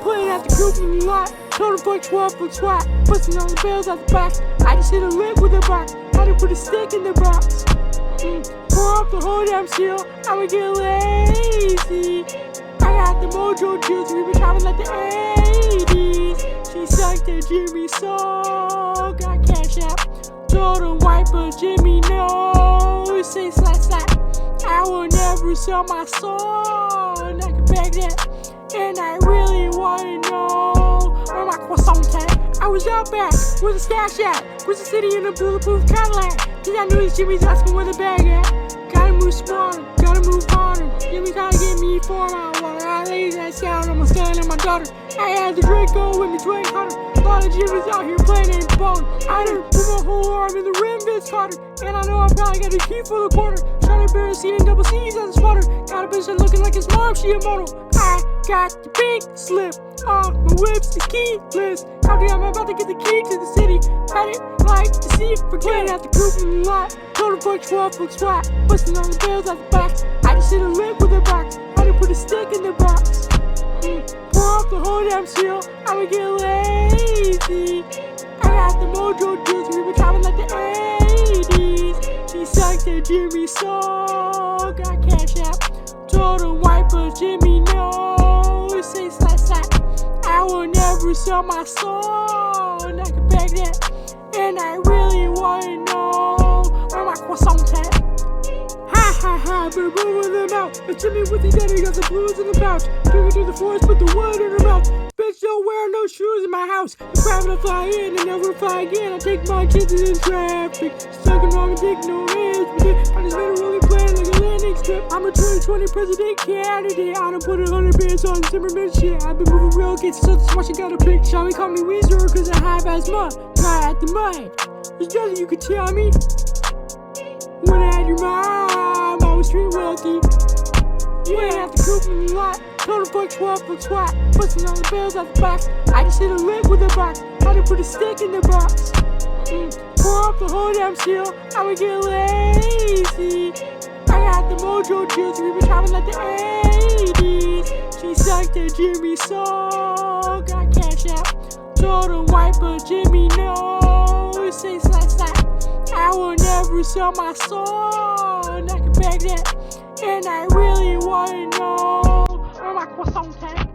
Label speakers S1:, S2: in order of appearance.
S1: Pulling out the coupe in the lot, told him fuck 12 foot swat, busting all the bells out the box. I just hit a lick with a box, had to put a stick in the box. Pour up the whole damn seal, I'ma get lazy. I got the mojo juice, we been traveling like the 80s. She sucked at Jimmy so got cash out. Told him white, but Jimmy no. Say slap slap, I will never sell my soul. And I can beg that, and I really wanna know where my croissant at. I was out back, where's the stash at? Where's the city in a bulletproof Cadillac? Cause I knew these Jimmy's asking where the bag at. Gotta move smarter, gotta move harder. Jimmy gotta get me 4 mile water. I laid that sound on my son and my daughter. I had the Draco with me, drink harder. A lot of Jimmy's out here playing and ballin'. I done put my whole arm in the rim, Vince Carter. And I know I probably got a key for the quarter. Trying to bear seat and double C's as a spotter. Got a bitch that looking like his mom, she a model. I got the pink slip on my whips, is keyless. How damn I'm about to get the key to the city. Had it like to see it, forget out the coupe in the lot. Told him fuck 12 foot swat, busting all the bells out the box. I just hit a lick with a box, had to put a stick in the box. Pour off the whole damn seal, I'ma get lazy. I got the mojo juice, we been traveling like the 80s. She sucked at Jimmy so got cash out. Told him white, but Jimmy no. Say slap slap, I will never sell my soul. And I can beg that, and I really wanna know where my croissant at. Ha ha ha, better move them out. If Jimmy with his daddy got some blues in the pouch. Took her to the forest, put the wood in her mouth. Bitch don't wear no shoes in my house. The crab to fly in and never fly again. I take my chances in traffic. Stuck in wrong dick, no hands. I just made a really plan like a landing strip. I'm a 2020 president candidate. I done put 100 bands on Zimmerman shit. I've been moving real kids, so that's why she got a pick. Shall we call me Wheezer, cause I have asthma. Try at the mind. There's nothing you could tell me. When I had your mom, I was street wealthy. You ain't have to coupe in the lot. Told him fuck 12 foot swat, busting all the bells out the box. I just hit a lick with a box, had to put a stick in the box. Pour up the whole damn seal, I'ma get lazy. I got the mojo juice, we been traveling like the 80s. She sucked at Jimmy so got cash out. Told him white, but Jimmy no. Say slap slap, I will never sell my soul. And I can beg that, and I really wanna know where my croissant at.